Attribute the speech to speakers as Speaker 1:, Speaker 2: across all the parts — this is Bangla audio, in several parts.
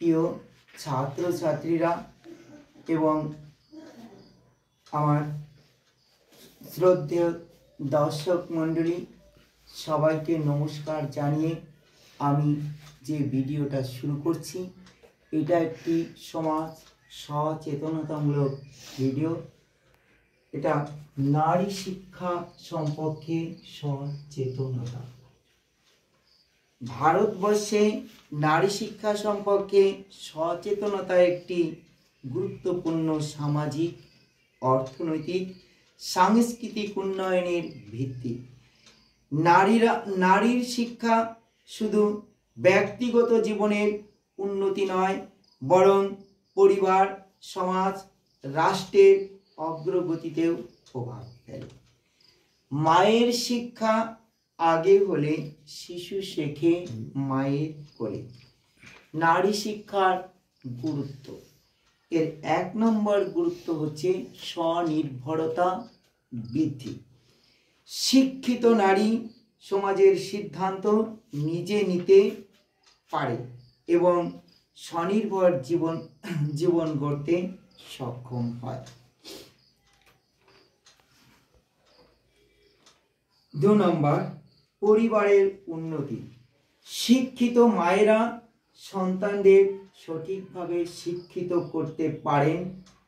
Speaker 1: প্রিয় ছাত্রছাত্রীরা এবং আমার শ্রদ্ধেয় দর্শক মণ্ডলী, সবাইকে নমস্কার জানিয়ে আমি যে ভিডিওটা শুরু করছি, এটা একটি সমাজ সচেতনতামূলক ভিডিও। এটা নারী শিক্ষা সম্পর্কে সচেতনতা। ভারতবর্ষে নারী শিক্ষা সম্পর্কে সচেতনতা একটি গুরুত্বপূর্ণ সামাজিক, অর্থনৈতিক, সাংস্কৃতিক উন্নয়নের ভিত্তি। নারীর শিক্ষা শুধু ব্যক্তিগত জীবনের উন্নতি নয়, বরং পরিবার, সমাজ, রাষ্ট্রের অগ্রগতিতেও প্রভাব ফেলে। মায়ের শিক্ষা আগে হলে শিশু শেখে মায়ের কোলে। নারী শিক্ষার গুরুত্ব, এর 1 নম্বর গুরুত্ব হচ্ছে স্বনির্ভরতা বৃদ্ধি। শিক্ষিত নারী সমাজের সিদ্ধান্ত নিজে নিতে পারে এবং স্বনির্ভর জীবন গড়তে সক্ষম হয়। 2 নম্বর, পরিবারের উন্নতি। শিক্ষিত মায়েরা সন্তানদের সঠিকভাবে শিক্ষিত করতে পারেন,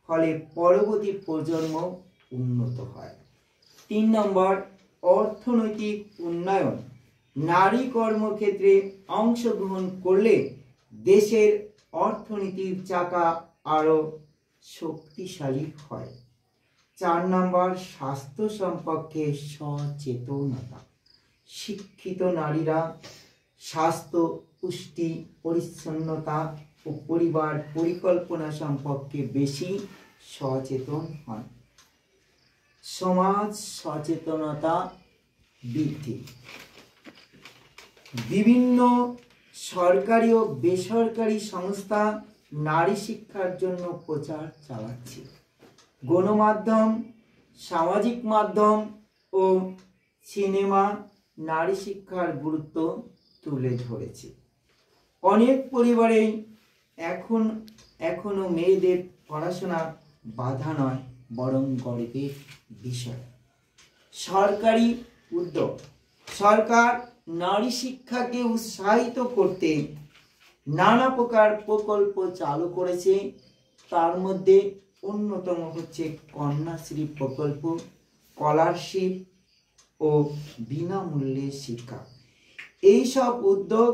Speaker 1: ফলে পরবর্তী প্রজন্ম উন্নত হয়। 3 নম্বর, অর্থনৈতিক উন্নয়ন। নারী কর্মক্ষেত্রে অংশগ্রহণ করলে দেশের অর্থনীতির চাকা আরও শক্তিশালী হয়। 4 নম্বর, স্বাস্থ্য সম্পর্কে সচেতনতা। শিক্ষিত নারীরা স্বাস্থ্য, পুষ্টি, পরিচ্ছন্নতা ও পরিবার পরিকল্পনা সম্পর্কে বেশি সচেতন হন। সমাজ সচেতনতা বৃদ্ধি। বিভিন্ন সরকারি ও বেসরকারি সংস্থা নারী শিক্ষার জন্য প্রচার চালাচ্ছে। গণমাধ্যম, সামাজিক মাধ্যম ও সিনেমা নারী শিক্ষার গুরুত্ব তুলে ধরেছে। অনেক পরিবারেই এখনো মেয়েদের পড়াশোনা বাধা নয়, বরং গর্বের বিষয়। সরকারি উদ্যোগ। সরকার নারী শিক্ষাকে উৎসাহিত করতে নানা প্রকার প্রকল্প চালু করেছে। তার মধ্যে অন্যতম হচ্ছে কন্যাশ্রী প্রকল্প, স্কলারশিপ ও বিনামূল্যে শিক্ষা। এইসব উদ্যোগ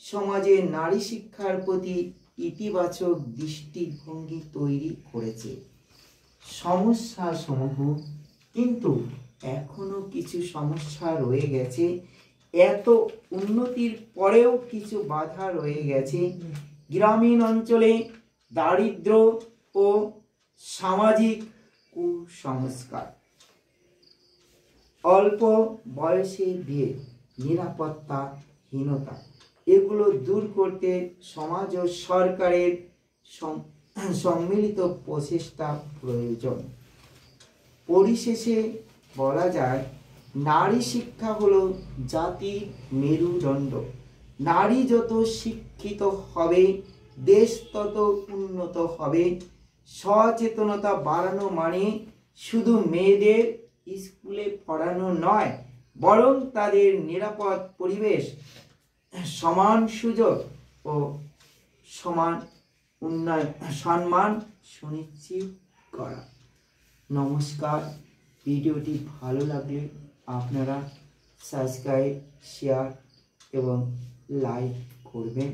Speaker 1: সমাজে নারী শিক্ষার প্রতি ইতিবাচক দৃষ্টিভঙ্গি তৈরি করেছে। সমস্যা সমূহ, কিন্তু এখনো কিছু সমস্যা রয়ে গেছে। এত উন্নতির পরেও কিছু বাধা রয়ে গেছে। গ্রামীণ অঞ্চলে দারিদ্র ও সামাজিক কুসংস্কার, অল্প বয়সে বিয়ে, নিরাপত্তাহীনতা, এগুলো দূর করতে সমাজ ও সরকারের সম্মিলিত প্রচেষ্টা প্রয়োজন। পরিশেষে বলা যায়, নারী শিক্ষা হলো জাতির মেরুদণ্ড। নারী যত শিক্ষিত হবে, দেশ তত উন্নত হবে। সচেতনতা বাড়ানো মানে শুধু মেয়েদের স্কুলে পড়ানো নয়, বরং তাদের নিরাপদ পরিবেশ, সমান সুযোগ ও সমান উন্নয়ন, সম্মান সুনিশ্চিত করা। নমস্কার। ভিডিওটি ভালো লাগলে আপনারা সাবস্ক্রাইব, শেয়ার এবং লাইক করবেন।